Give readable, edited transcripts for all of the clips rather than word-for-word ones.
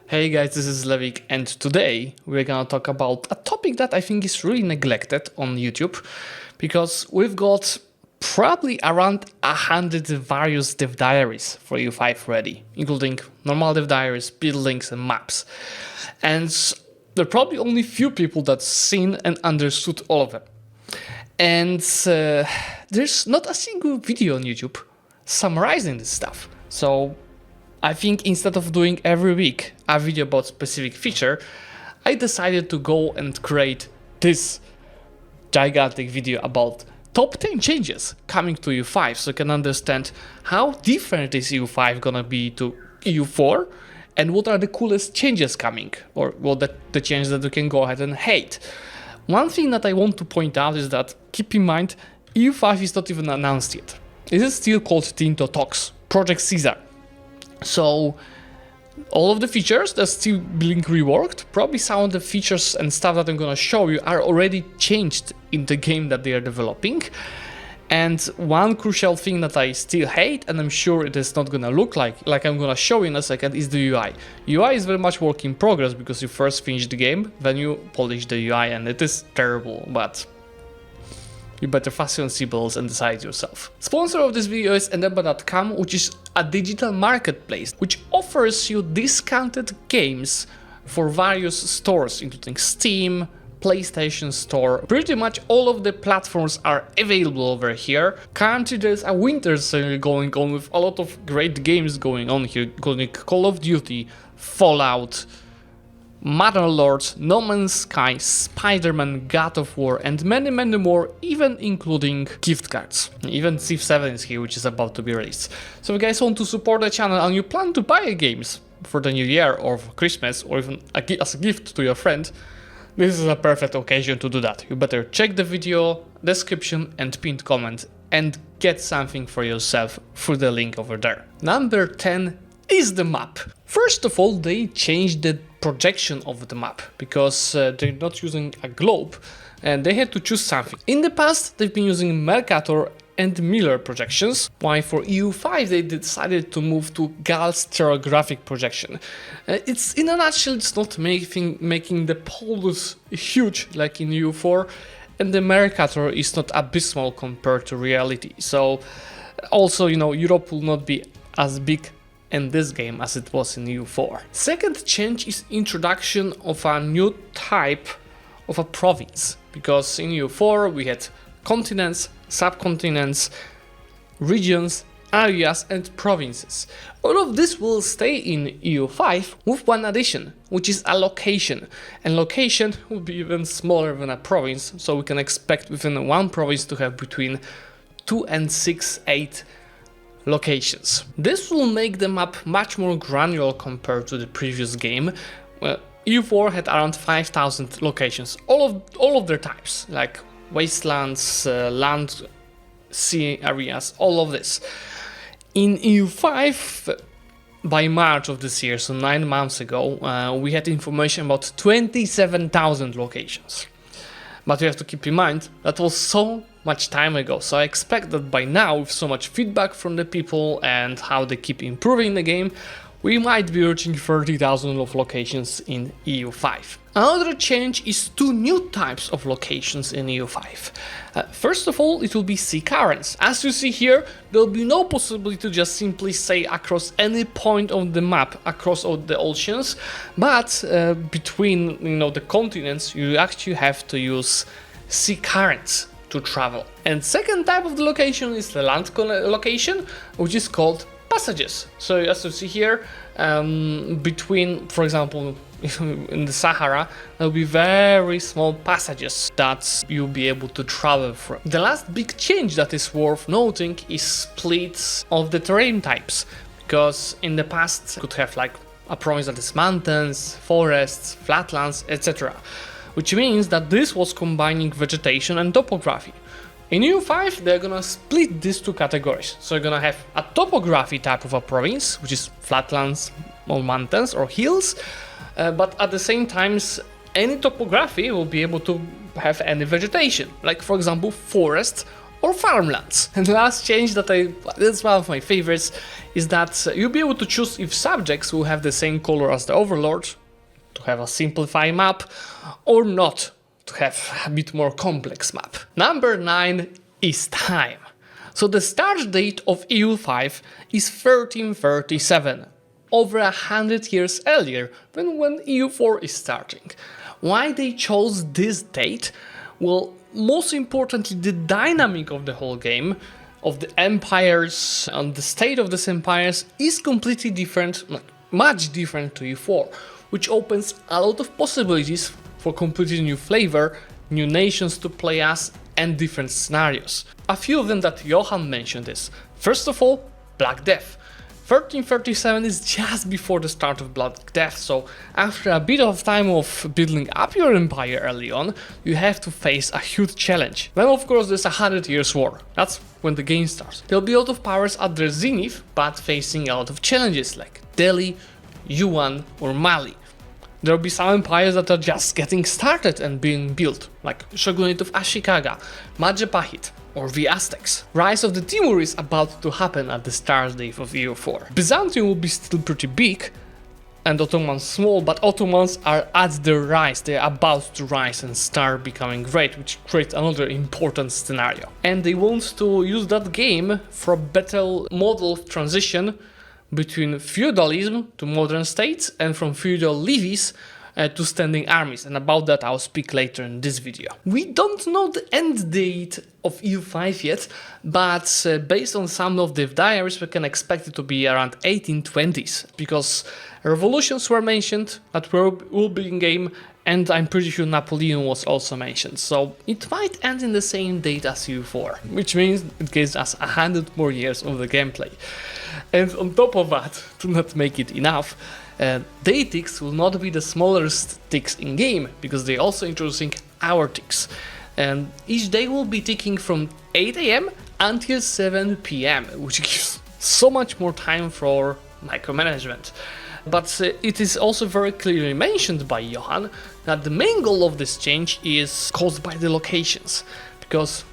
Hey guys, this is Zlewikk, and today we're gonna talk about a topic that I think is really neglected on YouTube, because we've got probably around 100 various dev diaries for EU5 ready, including normal dev diaries, build links, and maps. And there are probably only few people that's seen and understood all of them. And there's not a single video on YouTube summarizing this stuff. So I think instead of doing every week a video about specific feature, I decided to go and create this gigantic video about top 10 changes coming to EU5, so you can understand how different is EU5 gonna be to EU4 and what are the coolest changes coming, or what the changes that you can go ahead and hate. One thing that I want to point out is that, keep in mind, EU5 is not even announced yet. It is still called Tinto Talks, Project Ceasar. So all of the features that's still being reworked, probably some of the features and stuff that I'm gonna show you are already changed in the game that they are developing. And one crucial thing that I still hate, and I'm sure it is not gonna look like I'm gonna show you in a second, is the UI. UI is very much work in progress because you first finish the game, then you polish the UI, and it is terrible, but you better fasten seatbelts and decide yourself. Sponsor of this video is eneba.com, which is a digital marketplace which offers you discounted games for various stores, including Steam, PlayStation Store. Pretty much all of the platforms are available over here. Currently there's a winter sale going on with a lot of great games going on here, including Call of Duty, Fallout, Mother Lords, No Man's Sky, Spider-Man, God of War, and many more, even including gift cards. Even Civ 7 is here, which is about to be released. So if you guys want to support the channel and you plan to buy games for the new year or for Christmas, or even as a gift to your friend, this is a perfect occasion to do that. You better check the video description and pinned comment and get something for yourself through the link over there. Number 10 is the map. First of all, they changed the projection of the map because they're not using a globe and they had to choose something. In the past, they've been using Mercator and Miller projections, while for EU5 they decided to move to GAL stereographic projection. It's in a nutshell, it's not making the poles huge like in EU4, and the Mercator is not abysmal compared to reality. So also, you know, Europe will not be as big in this game as it was in EU4. Second change is introduction of a new type of a province, because in EU4 we had continents, subcontinents, regions, areas and provinces. All of this will stay in EU5 with one addition, which is a location, and location will be even smaller than a province, so we can expect within one province to have between 2 and 8 locations. This will make the map much more granular compared to the previous game. EU4 had around 5,000 locations, all of their types, like wastelands, land, sea areas, all of this. In EU5, by March of this year, so 9 months ago, we had information about 27,000 locations. But you have to keep in mind that was so much time ago, so I expect that by now, with so much feedback from the people and how they keep improving the game, we might be reaching 30,000 of locations in EU5. Another change is 2 new types of locations in EU5. First of all, it will be sea currents. As you see here, there will be no possibility to just simply say across any point of the map, across all the oceans, but between the continents, you actually have to use sea currents to travel. And second type of the location is the land location, which is called passages. So as you see here, between, for example, in the Sahara, there will be very small passages that you'll be able to travel through. The last big change that is worth noting is splits of the terrain types, because in the past you could have like a province that is mountains, forests, flatlands, etc. Which means that this was combining vegetation and topography. In EU5, they're gonna split these 2 categories. So you're gonna have a topography type of a province, which is flatlands or mountains or hills, but at the same time, any topography will be able to have any vegetation, like for example forests or farmlands. And the last change that's one of my favorites, is that you'll be able to choose if subjects will have the same color as the overlord, to have a simplified map, or not, to have a bit more complex map. Number 9 is time. So the start date of EU5 is 1337, over 100 years earlier than when EU4 is starting. Why they chose this date? Well, most importantly, the dynamic of the whole game, of the empires and the state of these empires is completely different, much different to EU4, which opens a lot of possibilities for completely new flavor, new nations to play as, and different scenarios. A few of them that Johan mentioned is, first of all, Black Death. 1337 is just before the start of Black Death, so after a bit of time of building up your empire early on, you have to face a huge challenge. Then of course there's 100 Years' War, that's when the game starts. There'll be a lot of powers at their zenith, but facing a lot of challenges like Delhi, Yuan or Mali. There'll be some empires that are just getting started and being built, like Shogunate of Ashikaga, Majapahit, or the Aztecs. Rise of the Timur is about to happen at the start date of EU4. Byzantium will be still pretty big, and Ottomans small, but Ottomans are at their rise, they're about to rise and start becoming great, which creates another important scenario. And they want to use that game for a better model of transition between feudalism to modern states and from feudal levies to standing armies, and about that I'll speak later in this video. We don't know the end date of EU5 yet, but based on some of the diaries we can expect it to be around 1820s, because revolutions were mentioned that will be in game, and I'm pretty sure Napoleon was also mentioned, so it might end in the same date as EU4, which means it gives us 100 more years of the gameplay. And on top of that, to not make it enough, day ticks will not be the smallest ticks in game, because they're also introducing hour ticks, and each day will be ticking from 8 AM until 7 PM, which gives so much more time for micromanagement. But it is also very clearly mentioned by Johan that the main goal of this change is caused by the locations, because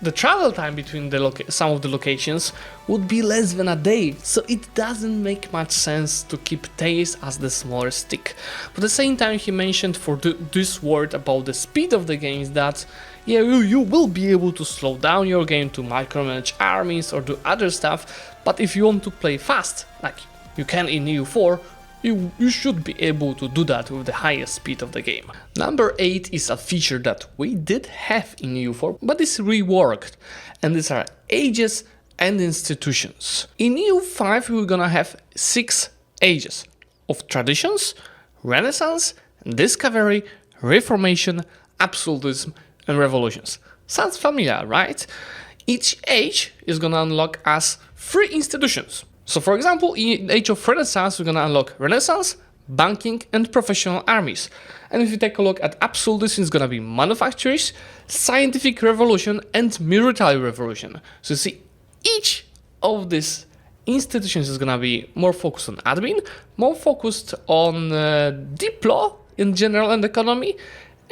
the travel time between some of the locations would be less than a day, so it doesn't make much sense to keep days as the smallest tick. But at the same time, he mentioned for this word about the speed of the game is that yeah, you will be able to slow down your game to micromanage armies or do other stuff, but if you want to play fast, like you can in EU4, you should be able to do that with the highest speed of the game. Number 8 is a feature that we did have in EU4, but is reworked, and these are ages and institutions. In EU5 we're gonna have 6 ages of traditions, Renaissance, Discovery, Reformation, Absolutism and Revolutions. Sounds familiar, right? Each age is gonna unlock us 3 institutions. So for example, in the Age of Renaissance, we're gonna unlock Renaissance, banking and professional armies. And if you take a look at Absolutism, it's gonna be manufacturers, scientific revolution and military revolution. So you see, each of these institutions is gonna be more focused on admin, more focused on deep law in general and economy,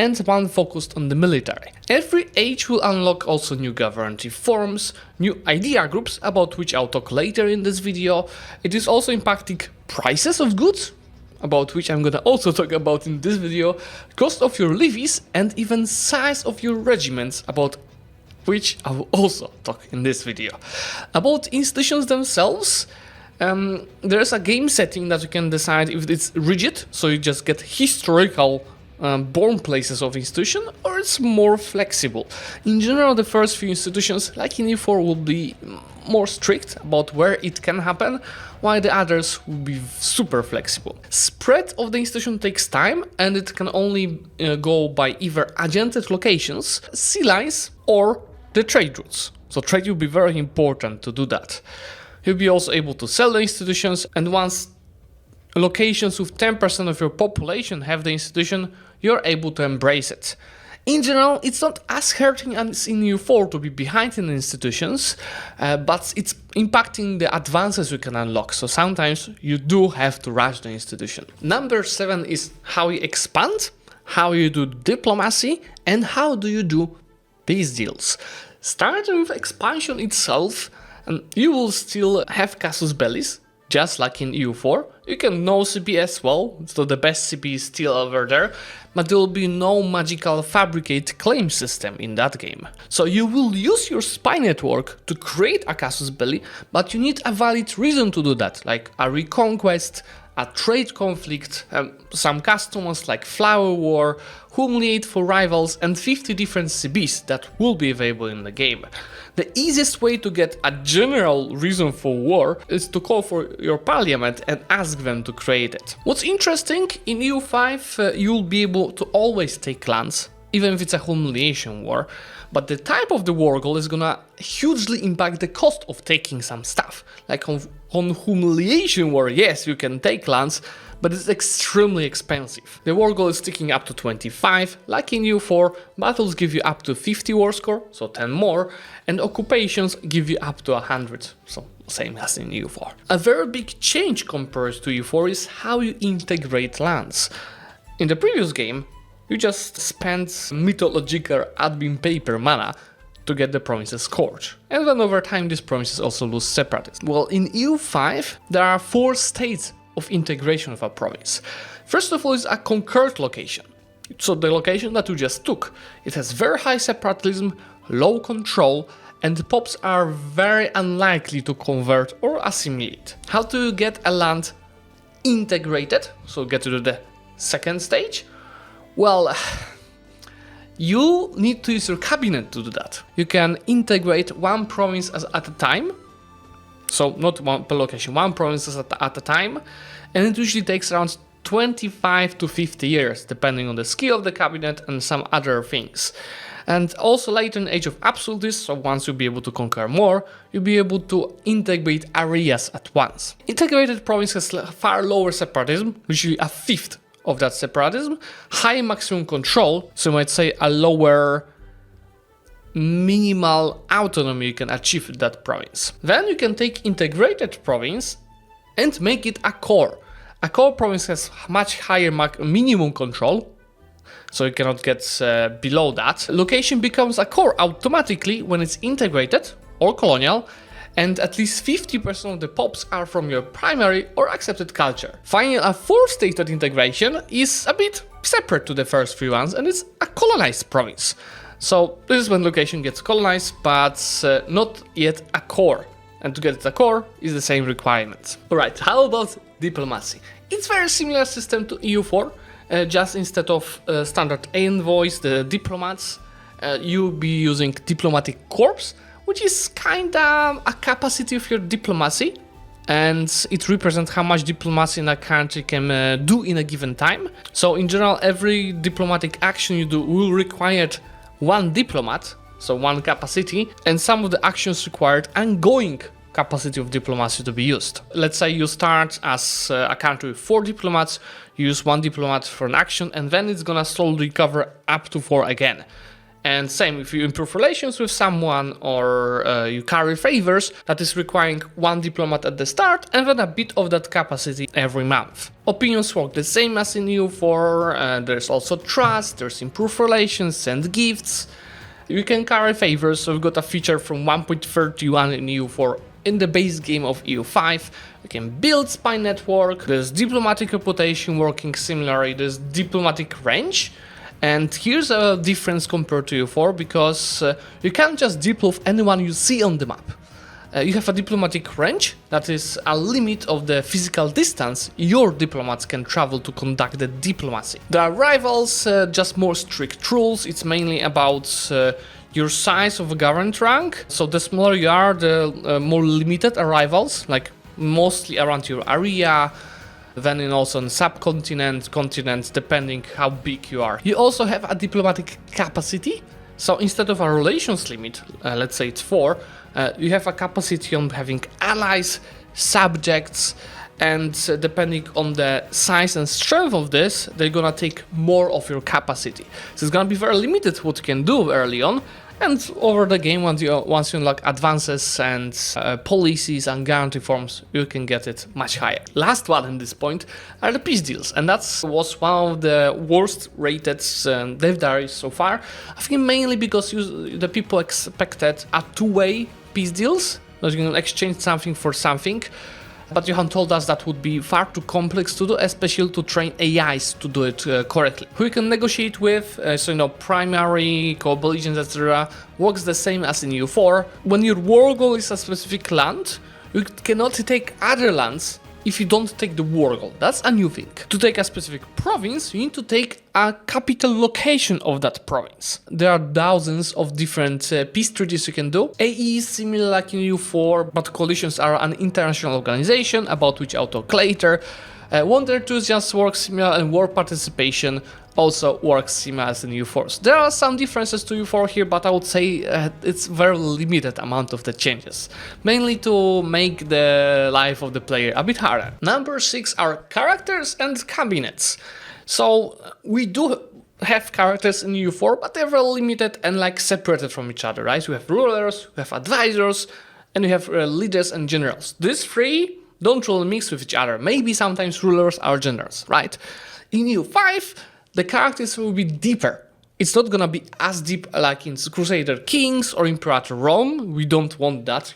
and one focused on the military. Every age will unlock also new governative forms, new idea groups, about which I'll talk later in this video. It is also impacting prices of goods, about which I'm gonna also talk about in this video, cost of your levies, and even size of your regiments, about which I will also talk in this video. About institutions themselves, there's a game setting that you can decide if it's rigid, so you just get historical born places of institution, or it's more flexible. In general, the first few institutions, like in EU4, will be more strict about where it can happen, while the others will be super flexible. Spread of the institution takes time, and it can only go by either adjacent locations, sea lines, or the trade routes. So trade will be very important to do that. You'll be also able to sell the institutions, and once locations with 10% of your population have the institution, you're able to embrace it. In general, it's not as hurting as in EU4 to be behind in the institutions, but it's impacting the advances you can unlock, so sometimes you do have to rush the institution. Number 7 is how you expand, how you do diplomacy, and how do you do peace deals. Starting with expansion itself, you will still have casus bellis, just like in EU4. You can no CP as well, so the best CP is still over there, but there will be no magical fabricate claim system in that game. So you will use your spy network to create a casus belli, but you need a valid reason to do that, like a reconquest, a trade conflict, some customers like Flower War, Humiliate for Rivals, and 50 different CBs that will be available in the game. The easiest way to get a general reason for war is to call for your parliament and ask them to create it. What's interesting, in EU5 you'll be able to always take lands, even if it's a humiliation war, but the type of the war goal is gonna hugely impact the cost of taking some stuff. Like on humiliation war, yes, you can take lands, but it's extremely expensive. The war goal is sticking up to 25, like in EU4, battles give you up to 50 war score, so 10 more, and occupations give you up to 100, so same as in EU4. A very big change compared to EU4 is how you integrate lands. In the previous game, you just spent mythological admin paper mana to get the provinces scored. And then over time these provinces also lose separatism. Well, in EU5 there are 4 states of integration of a province. First of all is a conquered location. So the location that you just took. It has very high separatism, low control, and the pops are very unlikely to convert or assimilate. How to get a land integrated, so get to the second stage? Well, you need to use your cabinet to do that. You can integrate one province at a time, so not one per location, one province at a time, and it usually takes around 25 to 50 years, depending on the skill of the cabinet and some other things. And also later in Age of Absolutists, so once you'll be able to conquer more, you'll be able to integrate areas at once. Integrated province has far lower separatism, usually a fifth of that separatism, high maximum control, so you might say a lower minimal autonomy you can achieve with that province. Then you can take integrated province and make it a core. A core province has much higher minimum control, so you cannot get below that. Location becomes a core automatically when it's integrated or colonial, and at least 50% of the pops are from your primary or accepted culture. Finally, a 4th state of integration is a bit separate to the first 3 ones, and it's a colonized province. So this is when location gets colonized, but not yet a core. And to get it a core is the same requirements. Alright, how about diplomacy? It's very similar system to EU4, just instead of standard envoys, the diplomats, you'll be using diplomatic corps, which is kinda a capacity of your diplomacy, and it represents how much diplomacy in a country can do in a given time. So in general, every diplomatic action you do will require 1 diplomat, so 1 capacity, and some of the actions required ongoing capacity of diplomacy to be used. Let's say you start as a country with 4 diplomats, you use 1 diplomat for an action, and then it's gonna slowly recover up to 4 again. And same, if you improve relations with someone or you carry favors, that is requiring 1 diplomat at the start and then a bit of that capacity every month. Opinions work the same as in EU4, there's also trust, there's improved relations, send gifts. You can carry favors, so we've got a feature from 1.31 in EU4 in the base game of EU5. You can build spy network, there's diplomatic reputation working similarly, there's diplomatic range. And here's a difference compared to EU4, because you can't just diplo with anyone you see on the map. You have a diplomatic range, that is a limit of the physical distance your diplomats can travel to conduct the diplomacy. There are rivals, just more strict rules. It's mainly about your size of a government rank. So the smaller you are, the more limited are rivals, like mostly around your area, then also in subcontinent, continents, depending how big you are. You also have a diplomatic capacity, so instead of a relations limit, let's say it's 4, you have a capacity on having allies, subjects, and depending on the size and strength of this, they're gonna take more of your capacity. So it's gonna be very limited what you can do early on, And over the game, once you unlock advances and policies and guarantee forms, you can get it much higher. Last one at this point are the peace deals, and that was one of the worst rated dev diaries so far. I think mainly because the people expected a two-way peace deals, that you can exchange something for something. But Johan told us that would be far too complex to do, especially to train AIs to do it correctly. Who you can negotiate with, primary, co-belligerents, etc. works the same as in EU4. When your war goal is a specific land, you cannot take other lands if you don't take the war goal. That's a new thing. To take a specific province, you need to take a capital location of that province. There are thousands of different peace treaties you can do. AE is similar like in EU4, but coalitions are an international organization, about which I'll talk later. Wonder 2 just works similar, and war participation also works similar as in EU4. So there are some differences to EU4 here, but I would say it's very limited amount of the changes, mainly to make the life of the player a bit harder. Number 6 are characters and cabinets. So we do have characters in EU4, but they're very limited and like separated from each other, right? We have rulers, we have advisors, and we have leaders and generals. These three don't really mix with each other. Maybe sometimes rulers are generals, right? In EU5, the characters will be deeper. It's not gonna be as deep like in Crusader Kings or Imperator Rome. We don't want that.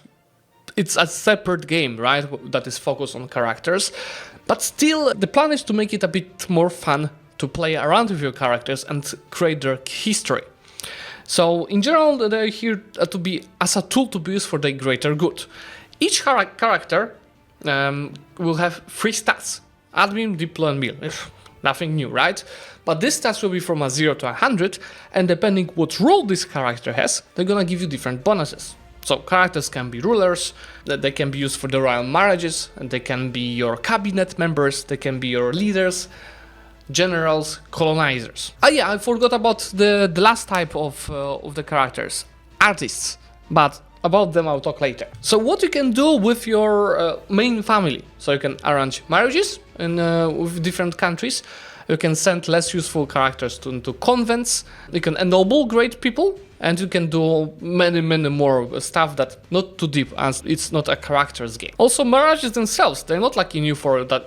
It's a separate game, right, that is focused on characters. But still, the plan is to make it a bit more fun to play around with your characters and create their history. So in general, they're here to be as a tool to be used for the greater good. Each character will have 3 stats: admin, diplo, and meal. Nothing new, right? But these stats will be from a 0 to 100, and depending what role this character has, they're gonna give you different bonuses. So characters can be rulers, they can be used for the royal marriages, and they can be your cabinet members, they can be your leaders, generals, colonizers. Yeah, I forgot about the last type of the characters, artists, but about them I'll talk later. So what you can do with your main family? So you can arrange marriages with different countries. You can send less useful characters to convents. You can ennoble great people, and you can do many more stuff that not too deep, as it's not a characters game. Also, marriages themselves, they're not like in EU4 that,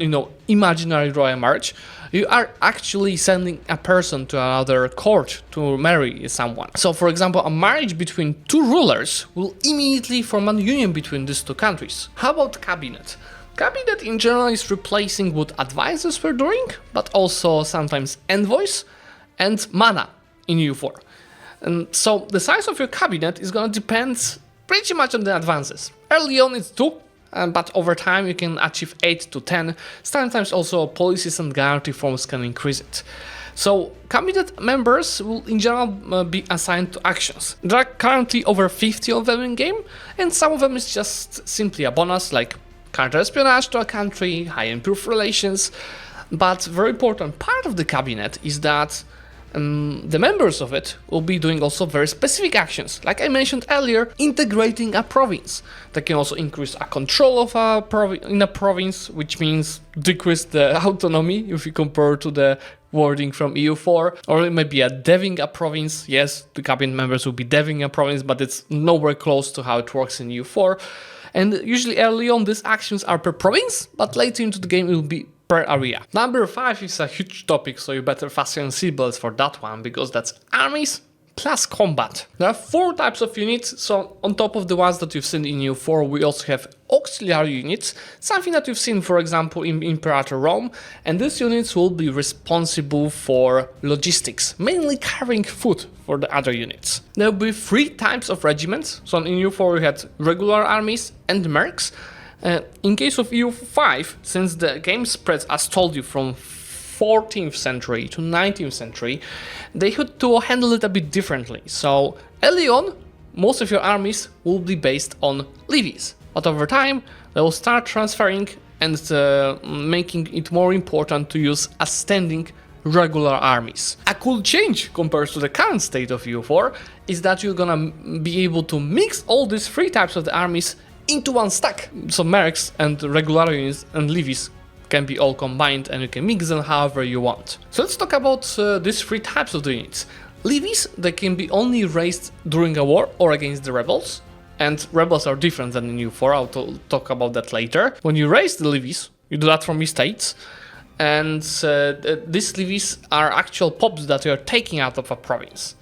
imaginary royal marriage. You are actually sending a person to another court to marry someone. So, for example, a marriage between 2 rulers will immediately form a union between these 2 countries. How about cabinet? Cabinet in general is replacing what advisors were doing, but also sometimes envoys and mana in EU4. And so the size of your cabinet is going to depend pretty much on the advances. Early on it's 2, but over time you can achieve 8 to 10. Sometimes also policies and guarantee forms can increase it. So cabinet members will in general be assigned to actions. There are currently over 50 of them in game, and some of them is just simply a bonus, like counter-espionage to a country, high improved relations. But very important part of the cabinet is that the members of it will be doing also very specific actions. Like I mentioned earlier, integrating a province. That can also increase a control of in a province, which means decrease the autonomy if you compare to the wording from EU4. Or it may be a deving a province. Yes, the cabinet members will be deving a province, but it's nowhere close to how it works in EU4. And usually early on these actions are per province, but later into the game it will be per area. Number 5 is a huge topic, so you better fasten your seatbelts for that one, because that's armies plus combat. There are 4 types of units, so on top of the ones that you've seen in EU4, we also have auxiliary units, something that you've seen, for example, in Imperator Rome, and these units will be responsible for logistics, mainly carrying food for the other units. There will be 3 types of regiments, so in EU4 we had regular armies and mercs. In case of EU5, since the game spreads, as told you, from 14th century to 19th century, they had to handle it a bit differently. So early on, most of your armies will be based on levies, but over time they will start transferring and making it more important to use ascending regular armies. A cool change compared to the current state of EU4 is that you're gonna be able to mix all these 3 types of the armies into one stack. So mercs and regular units and levies can be all combined, and you can mix them however you want. So let's talk about these 3 types of the units. Levies, they can be only raised during a war or against the rebels. And rebels are different than in EU4, I'll talk about that later. When you raise the levies, you do that from estates. And these levies are actual pops that you are taking out of a province.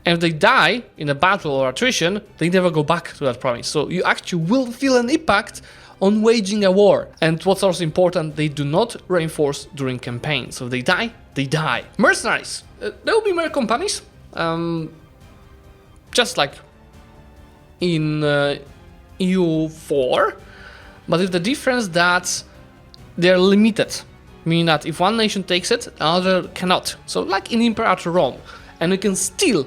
And if they die in a battle or attrition, they never go back to that province. So you actually will feel an impact on waging a war. And what's also important, they do not reinforce during campaigns. So if they die, they die. Mercenaries. There will be more companies. Just like in EU4. But with the difference that they're limited. Meaning that if one nation takes it, another cannot. So like in Imperator Rome. And you can steal,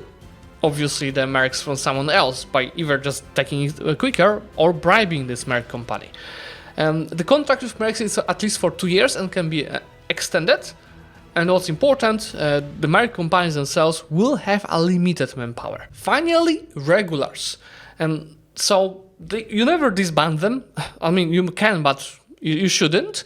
obviously, the mercs from someone else by either just taking it quicker or bribing this merc company. The contract with mercs is at least for 2 years and can be extended. And what's important, the merc companies themselves will have a limited manpower. Finally, regulars. So you never disband them. I mean, you can, but you shouldn't.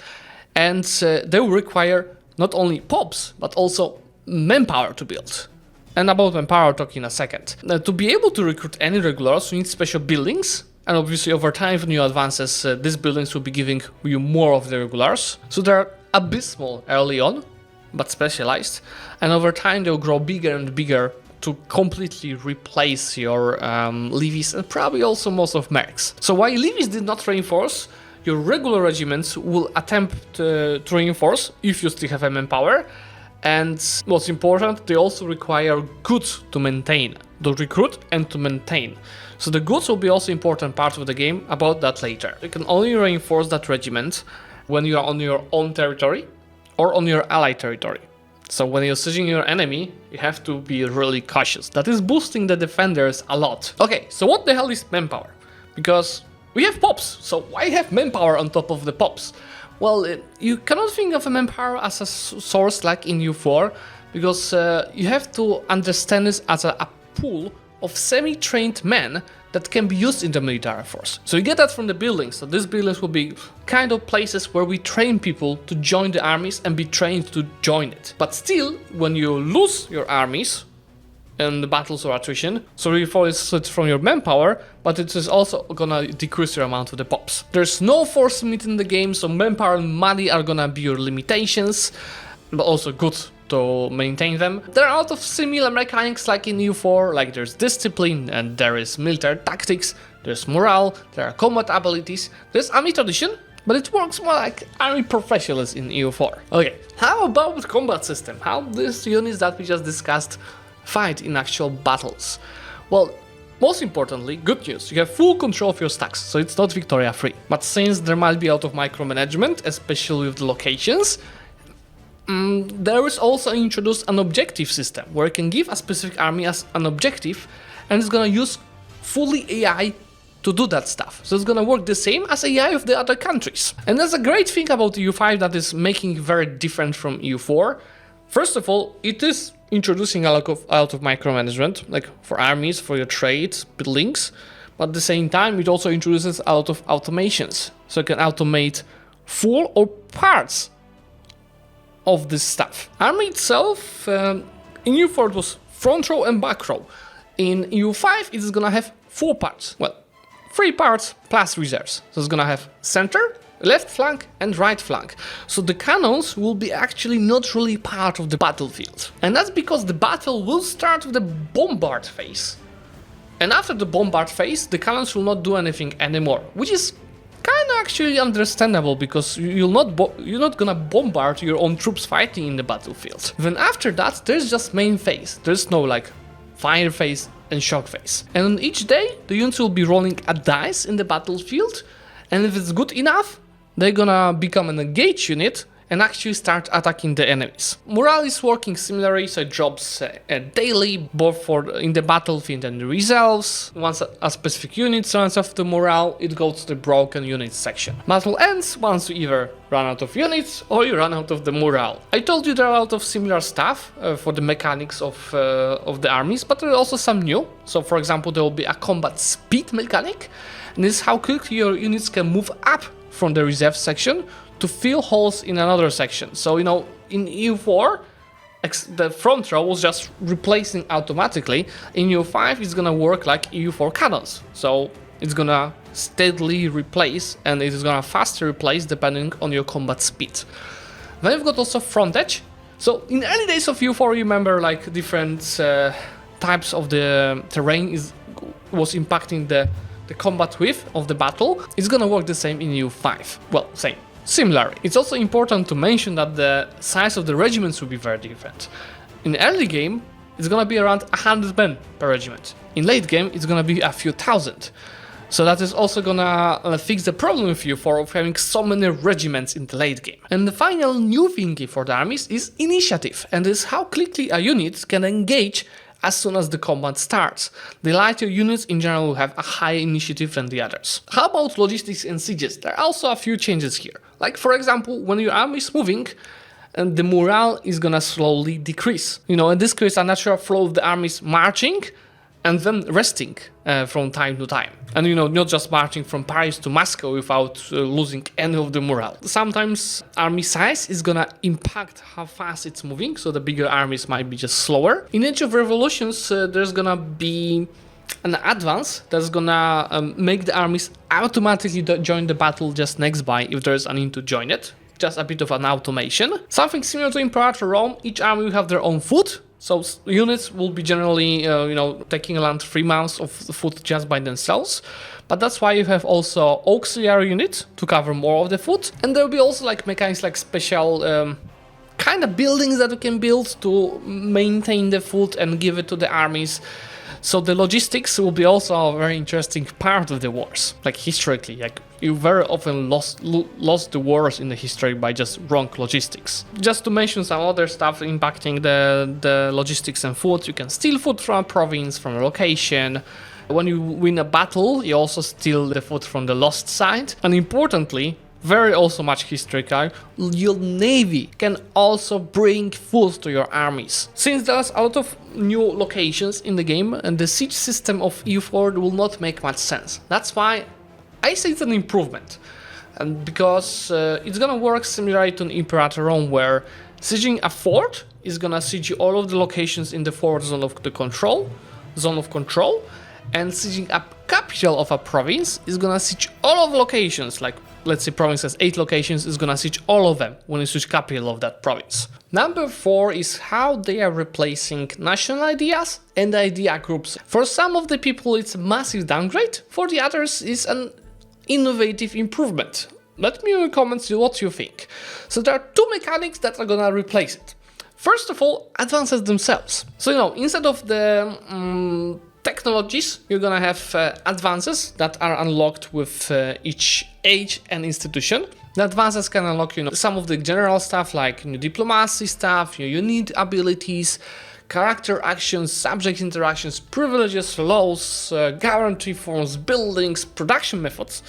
And they will require not only pops, but also manpower to build. And about manpower, I'll talk in a second. To be able to recruit any regulars, you need special buildings. And obviously over time, when you advances, these buildings will be giving you more of the regulars. So they're abysmal early on, but specialized. And over time, they'll grow bigger and bigger to completely replace your levies and probably also most of mercs. So while levies did not reinforce, your regular regiments will attempt to reinforce if you still have a manpower. And what's important, they also require goods to maintain, to recruit and to maintain. So the goods will be also important part of the game, about that later. You can only reinforce that regiment when you are on your own territory or on your ally territory. So when you're sieging your enemy, you have to be really cautious. That is boosting the defenders a lot. Okay, so what the hell is manpower? Because we have pops, so why have manpower on top of the pops? Well, you cannot think of a manpower as a source like in EU4, because you have to understand this as a pool of semi-trained men that can be used in the military force. So you get that from the buildings. So these buildings will be kind of places where we train people to join the armies and be trained to join it. But still, when you lose your armies in the battles or attrition, so you reinforce it from your manpower, but it is also gonna decrease your amount of the pops. There's no force limit in the game, so manpower and money are gonna be your limitations, but also good to maintain them. There are a lot of similar mechanics like in EU4, like there's discipline and there is military tactics, there's morale, there are combat abilities, there's army tradition, but it works more like army professionals in EU4. Okay, how about the combat system? How these units that we just discussed fight in actual battles? Well, most importantly, good news, you have full control of your stacks, so it's not Victoria free. But since there might be a lot of micromanagement, especially with the locations, there is also introduced an objective system where you can give a specific army as an objective and it's gonna use fully AI to do that stuff. So it's gonna work the same as AI of the other countries. And that's a great thing about EU5 that is making it very different from EU4. First of all, it is introducing a lot of micromanagement, like for armies, for your trades, buildings, but at the same time it also introduces a lot of automations. So you can automate full or parts of this stuff. Army itself, in EU4 it was front row and back row. In EU5 it is gonna have 4 parts. Well, 3 parts plus reserves. So it's gonna have center, left flank and right flank. So the cannons will be actually not really part of the battlefield. And that's because the battle will start with the bombard phase. And after the bombard phase, the cannons will not do anything anymore, which is kind of actually understandable because you're not gonna bombard your own troops fighting in the battlefield. Then after that, there's just main phase. There's no like fire phase and shock phase. And on each day, the units will be rolling a dice in the battlefield, and if it's good enough, they're gonna become an engaged unit and actually start attacking the enemies. Morale is working similarly, so it drops daily, both in the battlefield and the reserves. Once a specific unit runs off the morale, it goes to the broken units section. Battle ends once you either run out of units or you run out of the morale. I told you there are a lot of similar stuff for the mechanics of the armies, but there are also some new. So for example, there will be a combat speed mechanic, and this is how quickly your units can move up from the reserve section to fill holes in another section. So, you know, in EU4, the front row was just replacing automatically. In EU5 it's gonna work like EU4 cannons, so it's gonna steadily replace, and it is gonna faster replace depending on your combat speed. Then you've got also front edge. So in early days of EU4, you remember like different types of the terrain was impacting the combat width of the battle. It's gonna work the same in EU5. Well, same. Similar. It's also important to mention that the size of the regiments will be very different. In early game, it's gonna be around 100 men per regiment. In late game, it's gonna be a few thousand. So that is also gonna fix the problem with EU4 of having so many regiments in the late game. And the final new thingy for the armies is initiative, and is how quickly a unit can engage as soon as the combat starts. The lighter units in general will have a higher initiative than the others. How about logistics and sieges? There are also a few changes here. Like for example, when your army is moving, and the morale is gonna slowly decrease. And this creates a natural flow of the armies marching and then resting from time to time. And not just marching from Paris to Moscow without losing any of the morale. Sometimes army size is gonna impact how fast it's moving, so the bigger armies might be just slower. In Age of Revolutions, there's gonna be an advance that's gonna make the armies automatically join the battle just next by if there's a need to join it. Just a bit of an automation. Something similar to Imperator Rome, each army will have their own foot. So units will be generally, taking around 3 months of food just by themselves. But that's why you have also auxiliary units to cover more of the food. And there will be also like mechanics like special kind of buildings that you can build to maintain the food and give it to the armies. So the logistics will be also a very interesting part of the wars. Like historically, like you very often lost the wars in the history by just wrong logistics. Just to mention some other stuff impacting the logistics and food, you can steal food from a province, from a location. When you win a battle, you also steal the food from the lost side. And importantly, very also much historical, your navy can also bring food to your armies. Since there's a lot of new locations in the game, and the siege system of EU4 will not make much sense. That's why I say it's an improvement. And because it's gonna work similarly to an Imperator Rome, where sieging a fort is gonna siege all of the locations in the fort zone of control, and sieging a capital of a province is gonna siege all of the locations, like let's say province has 8 locations, is gonna siege all of them when you siege capital of that province. Number 4 is how they are replacing national ideas and idea groups. For some of the people it's a massive downgrade, for the others it's an innovative improvement. Let me know in the comments what you think. So there are 2 mechanics that are gonna replace it. First of all, advances themselves. So instead of the technologies, you're gonna have advances that are unlocked with each age and institution. The advances can unlock, some of the general stuff like diplomacy stuff, unit abilities, character actions, subject interactions, privileges, laws, guarantee forms, buildings, production methods,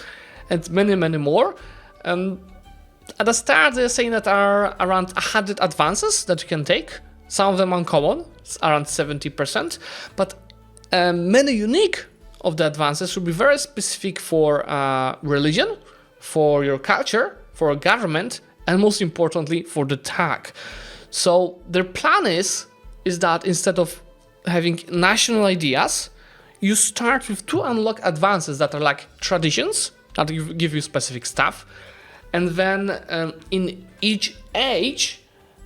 and many, many more. At the start, they're saying that are around 100 advances that you can take. Some of them uncommon, it's around 70%, but many unique of the advances will be very specific for religion, for your culture, for a government, and most importantly for the tag. So their plan is that instead of having national ideas, you start with 2 unlock advances that are like traditions that give you specific stuff, and then in each age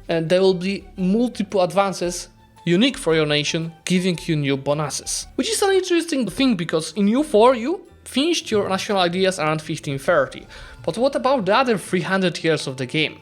there will be multiple advances unique for your nation, giving you new bonuses. Which is an interesting thing, because in EU4 you finished your national ideas around 1530. But what about the other 300 years of the game?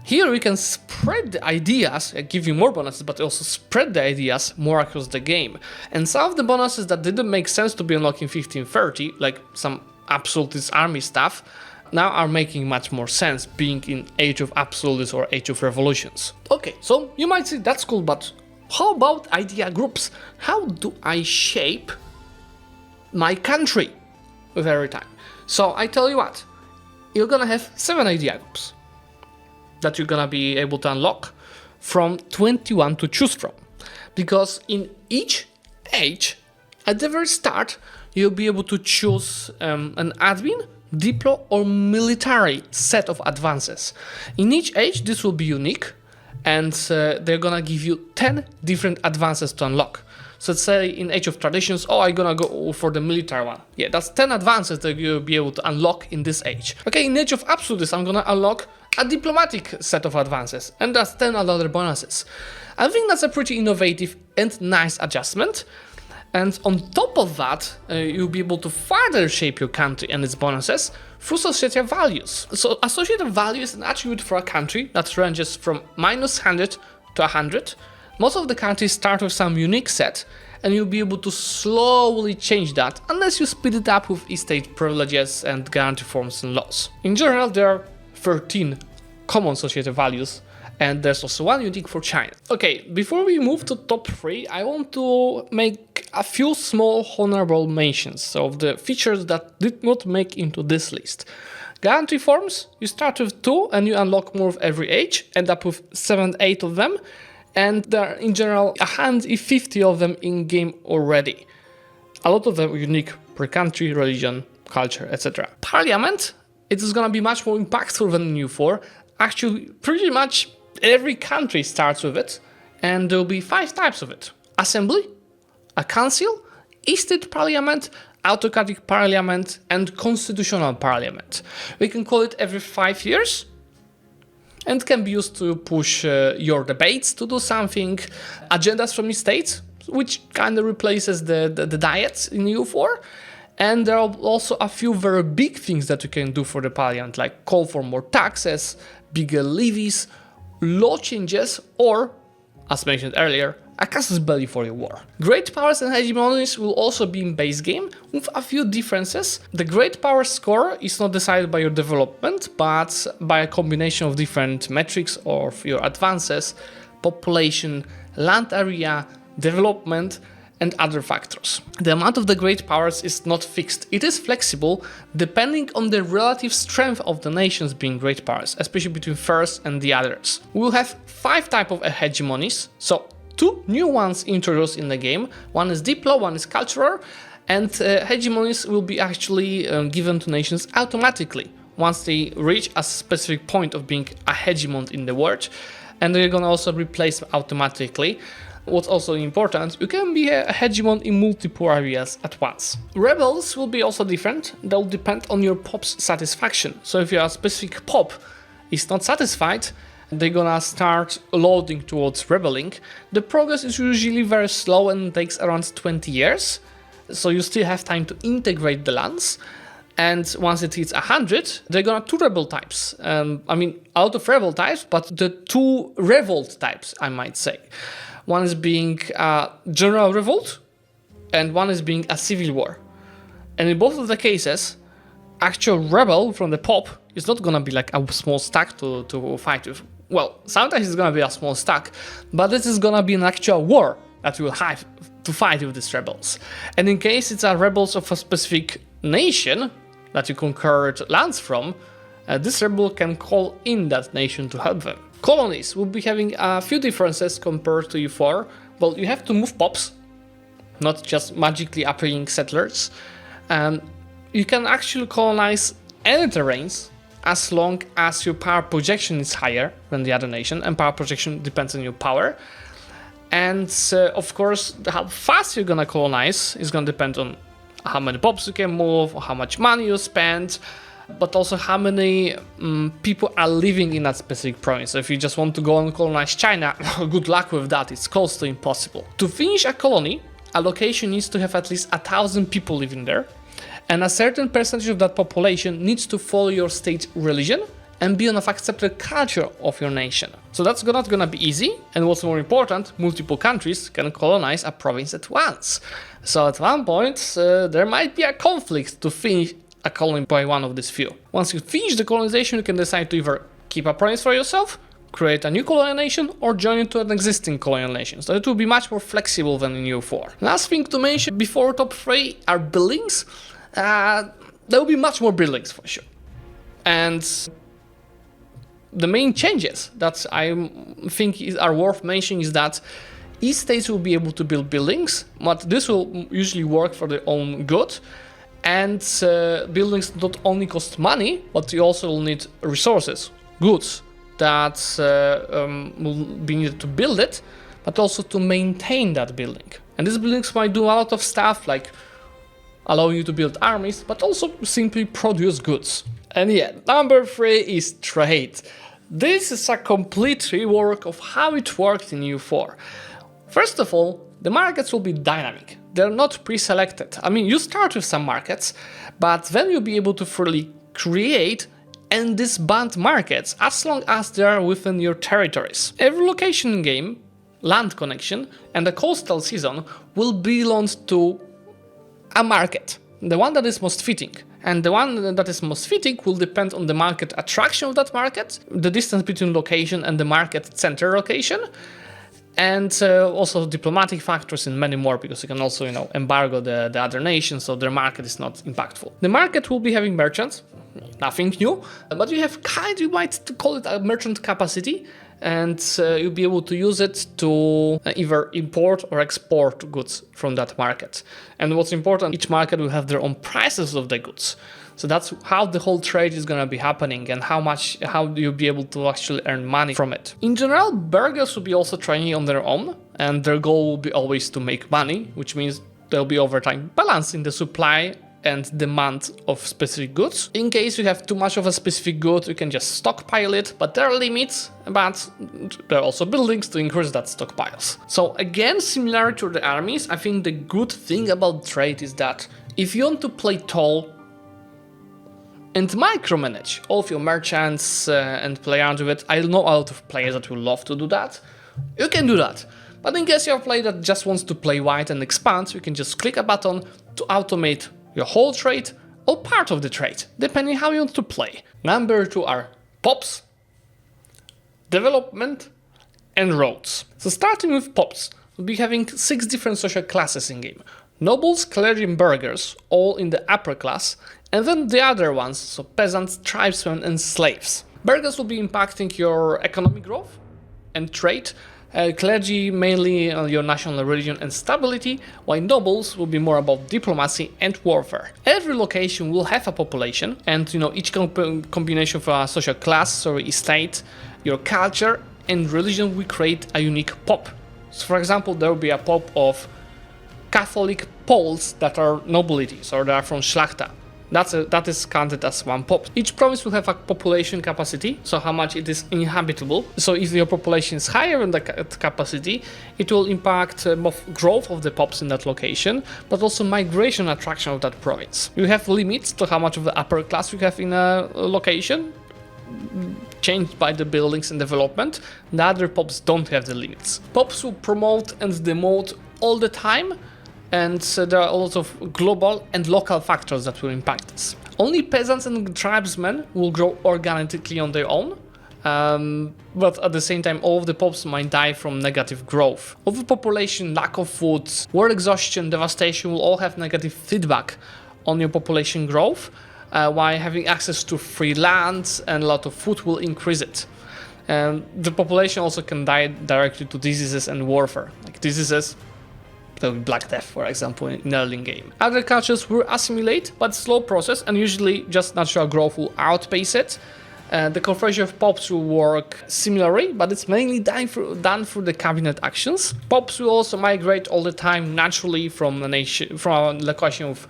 Here we can spread the ideas, give you more bonuses, but also spread the ideas more across the game. And some of the bonuses that didn't make sense to be unlocked in 1530, like some absolutist army stuff, now are making much more sense being in Age of Absolutes or Age of Revolutions. Okay, so you might say that's cool, but how about idea groups? How do I shape my country with every time? So I tell you what, you're gonna have 7 idea groups that you're gonna be able to unlock from 21 to choose from. Because in each age, at the very start, you'll be able to choose an admin, diplo or military set of advances. In each age, this will be unique, and they're gonna give you 10 different advances to unlock. So let's say in Age of Traditions, oh, I'm gonna go for the military one. Yeah, that's 10 advances that you'll be able to unlock in this age. Okay, in Age of Absolutism, I'm gonna unlock a diplomatic set of advances, and that's 10 other bonuses. I think that's a pretty innovative and nice adjustment. And on top of that, you'll be able to further shape your country and its bonuses through associative values. So associative value is an attribute for a country that ranges from -100 to 100. Most of the countries start with some unique set, and you'll be able to slowly change that unless you speed it up with estate privileges and guarantee forms and laws. In general, there are 13 common associative values, and there's also one unique for China. Okay, before we move to top 3, I want to make a few small honorable mentions of the features that did not make into this list. Guarantee forms, you start with 2 and you unlock more of every age, end up with 7, 8 of them, and there are in general 150 of them in game already. A lot of them are unique per country, religion, culture, etc. Parliament, it is gonna be much more impactful than in EU4. Actually, pretty much every country starts with it, and there will be 5 types of it. Assembly, a council, estate parliament, autocratic parliament, and constitutional parliament. We can call it every 5 years, and can be used to push your debates to do something, agendas from the states, which kind of replaces the diets in EU4. And there are also a few very big things that you can do for the parliament, like call for more taxes, bigger levies, law changes, or, as mentioned earlier, a casus belli for your war. Great powers and hegemonies will also be in base game, with a few differences. The great power score is not decided by your development, but by a combination of different metrics of your advances, population, land area, development, and other factors. The amount of the great powers is not fixed. It is flexible depending on the relative strength of the nations being great powers, especially between first and the others. We will have 5 types of hegemonies, so 2 new ones introduced in the game. One is diplo, one is cultural, and hegemonies will be actually given to nations automatically once they reach a specific point of being a hegemon in the world, and they're gonna also replace them automatically. What's also important, you can be a hegemon in multiple areas at once. Rebels will be also different. That will depend on your pop's satisfaction. So if your specific pop is not satisfied, they're gonna start loading towards rebelling. The progress is usually very slow and takes around 20 years. So you still have time to integrate the lands. And once it hits 100, they're gonna 2 rebel types. I mean, out of rebel types, but the 2 revolt types, I might say. One is being a general revolt, and one is being a civil war. And in both of the cases, actual rebel from the pop is not gonna be like a small stack to fight with. Well, sometimes it's gonna be a small stack, but this is gonna be an actual war that you will have to fight with these rebels. And in case it's a rebels of a specific nation that you conquered lands from, this rebel can call in that nation to help them. Colonies will be having a few differences compared to EU4. Well, you have to move pops, not just magically appearing settlers. You can actually colonize any terrains as long as your power projection is higher than the other nation, and power projection depends on your power. And of course, how fast you're gonna colonize is gonna depend on how many pops you can move, or how much money you spend, but also how many people are living in that specific province. So if you just want to go and colonize China, good luck with that, it's close to impossible. To finish a colony, a location needs to have at least 1,000 people living there, and a certain percentage of that population needs to follow your state religion and be of accepted culture of your nation. So that's not gonna be easy, and what's more important, multiple countries can colonize a province at once. So at one point, there might be a conflict to finish a colony by one of these few. Once you finish the colonization, you can decide to either keep a province for yourself, create a new colonial nation, or join into an existing colonial nation. So it will be much more flexible than in EU4. Last thing to mention before top 3 are buildings. There will be much more buildings for sure. And the main changes that I think are worth mentioning is that each state will be able to build buildings, but this will usually work for their own good. And buildings not only cost money, but you also will need resources, goods, that will be needed to build it, but also to maintain that building. And these buildings might do a lot of stuff like allowing you to build armies, but also simply produce goods. And yeah, number 3 is trade. This is a complete rework of how it worked in EU4. First of all, the markets will be dynamic. They're not pre-selected. I mean, you start with some markets, but then you'll be able to freely create and disband markets as long as they are within your territories. Every location in game, land connection, and the coastal season will belong to a market, the one that is most fitting. And the one that is most fitting will depend on the market attraction of that market, the distance between location and the market center location, and also diplomatic factors and many more, because you can also, embargo the other nations, so their market is not impactful. The market will be having merchants, nothing new, but you might call it a merchant capacity, and you'll be able to use it to either import or export goods from that market. And what's important, each market will have their own prices of the goods. So that's how the whole trade is going to be happening, and how you'll be able to actually earn money from it. In general, burghers will be also trading on their own, and their goal will be always to make money, which means there'll be over time balance in the supply and demand of specific goods. In case you have too much of a specific good, you can just stockpile it, but there are limits, but there are also buildings to increase that stockpiles. So again, similar to the armies, I think the good thing about trade is that if you want to play tall and micromanage all of your merchants and play around with it, I know a lot of players that will love to do that. You can do that. But in case you're a player that just wants to play wide and expand, you can just click a button to automate your whole trade or part of the trade, depending how you want to play. Number 2 are pops, development, and roads. So starting with pops, we'll be having 6 different social classes in game. Nobles, clergy, and burghers, all in the upper class, and then the other ones, so peasants, tribesmen, and slaves. Burghers will be impacting your economic growth and trade, clergy mainly your national religion and stability, while nobles will be more about diplomacy and warfare. Every location will have a population, and each combination for a social class or estate, your culture and religion will create a unique pop. So for example, there will be a pop of Catholic Poles that are nobilities or they are from Szlachta. That is counted as one pop. Each province will have a population capacity, so how much it is inhabitable. So if your population is higher than the capacity, it will impact both growth of the pops in that location, but also migration attraction of that province. You have limits to how much of the upper class you have in a location, changed by the buildings and development. The other pops don't have the limits. Pops will promote and demote all the time, and there are a lot of global and local factors that will impact this. Only peasants and tribesmen will grow organically on their own, but at the same time all of the pops might die from negative growth. Overpopulation, lack of food, war exhaustion, devastation will all have negative feedback on your population growth, while having access to free land and a lot of food will increase it. The population also can die directly to diseases and warfare, like diseases, Black Death, for example, in early game. Other cultures will assimilate, but slow process, and usually just natural growth will outpace it. The conversion of pops will work similarly, but it's mainly done through the cabinet actions. Pops will also migrate all the time naturally from a location of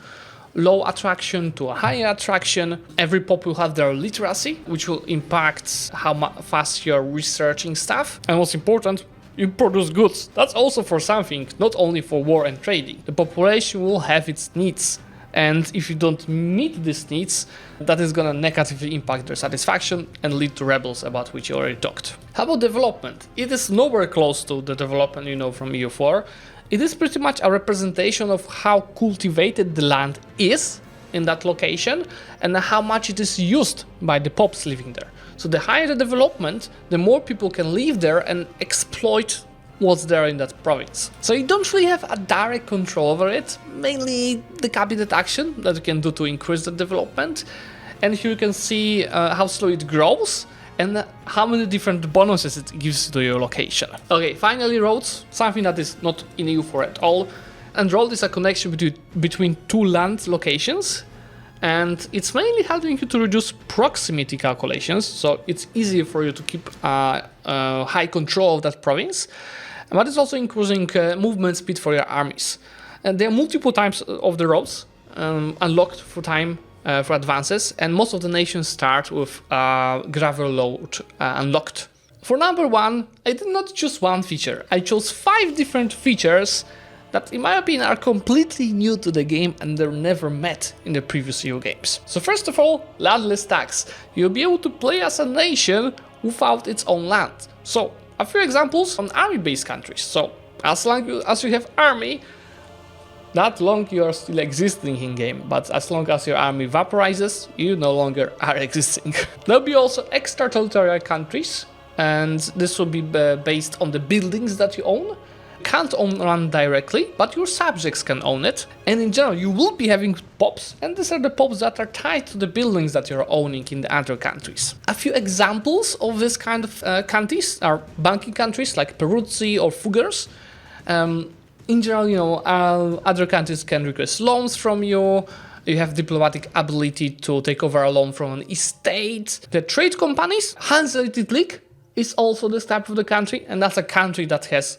low attraction to a higher attraction. Every pop will have their literacy, which will impact how fast you're researching stuff. And what's important, you produce goods. That's also for something, not only for war and trading. The population will have its needs, and if you don't meet these needs, that is gonna negatively impact their satisfaction and lead to rebels, about which you already talked. How about development? It is nowhere close to the development from EU4. It is pretty much a representation of how cultivated the land is in that location and how much it is used by the pops living there. So the higher the development, the more people can live there and exploit what's there in that province. So you don't really have a direct control over it, mainly the cabinet action that you can do to increase the development. And here you can see how slow it grows and how many different bonuses it gives to your location. Okay, finally roads, something that is not in EU4 at all. And road is a connection between two land locations. and it's mainly helping you to reduce proximity calculations, so it's easier for you to keep high control of that province, but it's also increasing movement speed for your armies. And there are multiple types of the roads unlocked for time for advances, and most of the nations start with gravel road unlocked. For number 1, I did not choose one feature. I chose 5 different features that, in my opinion, are completely new to the game and they're never met in the previous EU games. So first of all, landless tax. You'll be able to play as a nation without its own land. So a few examples on army-based countries. So as long as you have army, that long you are still existing in game, but as long as your army vaporizes, you no longer are existing. There'll be also extraterritorial countries, and this will be based on the buildings that you own. Can't own land directly, but your subjects can own it. And in general, you will be having POPs, and these are the POPs that are tied to the buildings that you're owning in the other countries. A few examples of this kind of countries are banking countries like Peruzzi or Fugers. In general, other countries can request loans from you. You have diplomatic ability to take over a loan from an estate. The trade companies, Zlewikk is also this type of the country, and that's a country that has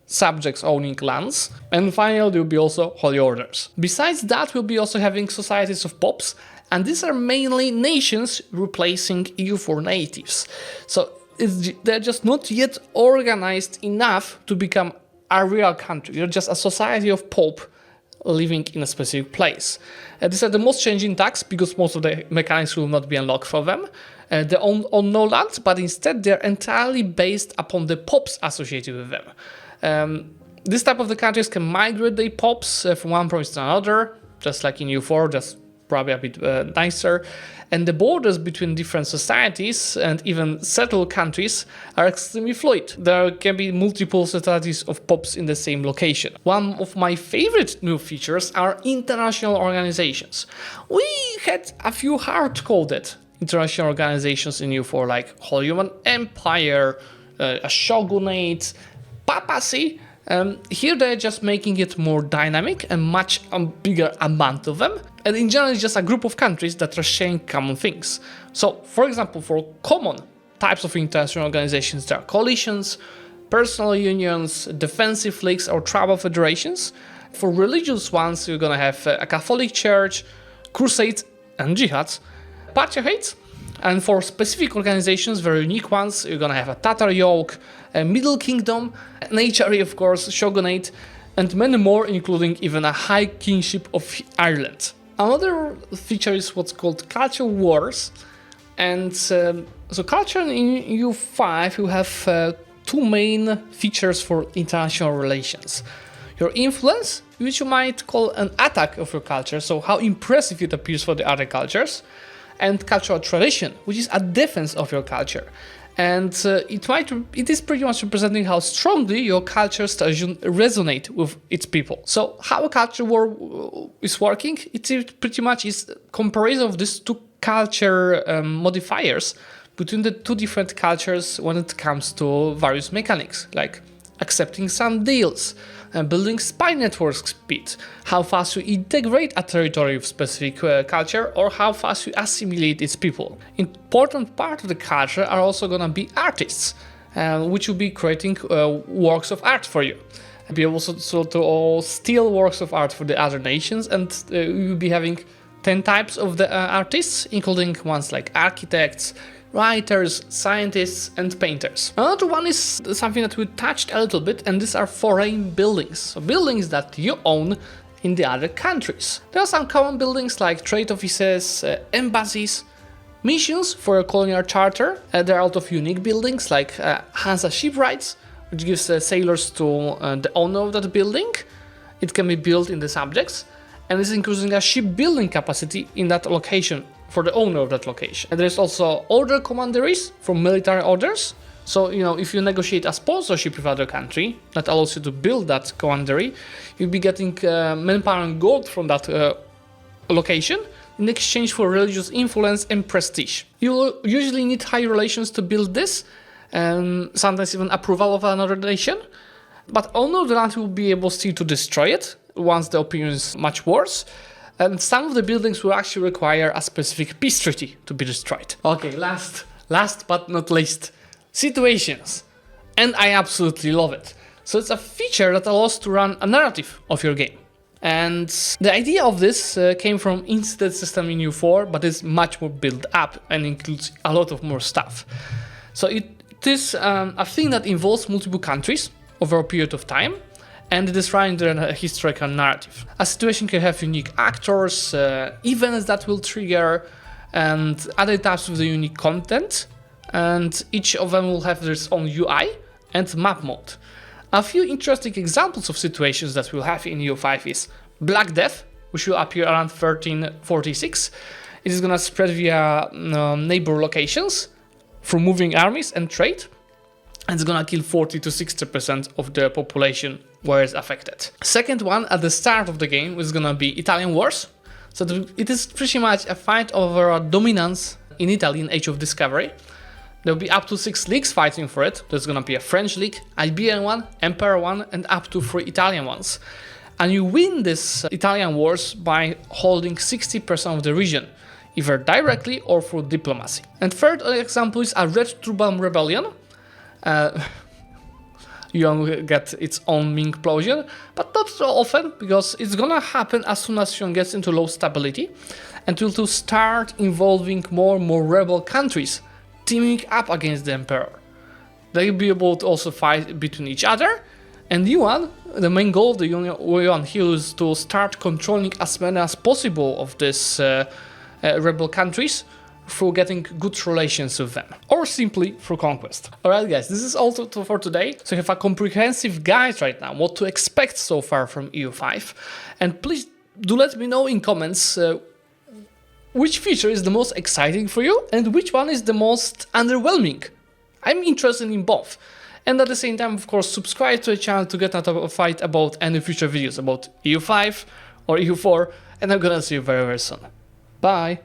subjects owning lands. And finally, there will be also holy orders. Besides that, we'll be also having societies of POPs, and these are mainly nations replacing EU4 natives. So they're just not yet organized enough to become a real country. You're just a society of Pope living in a specific place. These are the most changing tax because most of the mechanics will not be unlocked for them. They own no land, but instead they're entirely based upon the POPs associated with them. This type of the countries can migrate their POPs from one province to another, just like in EU4, just probably a bit nicer. And the borders between different societies and even settled countries are extremely fluid. There can be multiple societies of POPs in the same location. One of my favorite new features are international organizations. We had a few hard-coded international organizations in EU4 like Holy Roman Empire, a shogunate, papacy. Here they're just making it more dynamic and much bigger amount of them. And in general, it's just a group of countries that are sharing common things. So, for example, for common types of international organizations, there are coalitions, personal unions, defensive leagues, or tribal federations. For religious ones, you're gonna have a Catholic Church, crusades, and jihads, patriarchates. And for specific organizations, very unique ones, you're gonna have a Tatar yoke, a Middle Kingdom, an HRE, of course, shogunate, and many more, including even a high kingship of Ireland. Another feature is what's called culture wars, and so culture in EU5 you have 2 main features for international relations. Your influence, which you might call an attack of your culture, so how impressive it appears for the other cultures, and cultural tradition, which is a defense of your culture. And it is pretty much representing how strongly your cultures resonate with its people. So how a culture war is working, it pretty much is comparison of these 2 culture modifiers between the 2 different cultures when it comes to various mechanics, like accepting some deals, building spy network speed, how fast you integrate a territory of specific culture, or how fast you assimilate its people. Important part of the culture are also gonna be artists, which will be creating works of art for you. Be able to steal works of art for the other nations, and you'll be having 10 types of the artists, including ones like architects, writers, scientists, and painters. Another one is something that we touched a little bit, and these are foreign buildings. So buildings that you own in the other countries. There are some common buildings like trade offices, embassies, missions for a colonial charter. There are a lot of unique buildings like Hansa shipwrights, which gives sailors to the owner of that building. It can be built in the subjects, and is increasing a shipbuilding capacity in that location for the owner of that location. And there's also order commanderies from military orders. So, if you negotiate a sponsorship with other country that allows you to build that commandery, you'll be getting manpower and gold from that location in exchange for religious influence and prestige. You will usually need high relations to build this, and sometimes even approval of another nation. But owner of the land will be able still to destroy it once the opinion is much worse. And some of the buildings will actually require a specific peace treaty to be destroyed. Okay, last but not least, situations. And I absolutely love it. So it's a feature that allows to run a narrative of your game. And the idea of this came from incident system in EU4, but is much more built up and includes a lot of more stuff. So it is a thing that involves multiple countries over a period of time, and it is running a historical narrative. A situation can have unique actors, events that will trigger, and other types of the unique content, and each of them will have their own UI and map mode. A few interesting examples of situations that we'll have in EU5 is Black Death, which will appear around 1346. It is gonna spread via neighbor locations through moving armies and trade, and it's gonna kill 40 to 60% of the population where it's affected. Second one, at the start of the game, is gonna be Italian Wars. So it is pretty much a fight over dominance in Italy in Age of Discovery. There'll be up to 6 leagues fighting for it. There's gonna be a French league, Iberian one, Emperor one, and up to 3 Italian ones. And you win this Italian wars by holding 60% of the region, either directly or through diplomacy. And third example is a Red Turban Rebellion. You get its own implosion, but not so often, because it's gonna happen as soon as Yuan gets into low stability, and will to start involving more and more rebel countries teaming up against the Emperor. They'll be able to also fight between each other, and Yuan, the main goal of the Yuan here is to start controlling as many as possible of these rebel countries through getting good relations with them, or simply through conquest. Alright guys, this is all for today. So you have a comprehensive guide right now, what to expect so far from EU5, and please do let me know in comments which feature is the most exciting for you and which one is the most underwhelming. I'm interested in both. And at the same time, of course, subscribe to the channel to get notified about any future videos about EU5 or EU4, and I'm gonna see you very, very soon. Bye!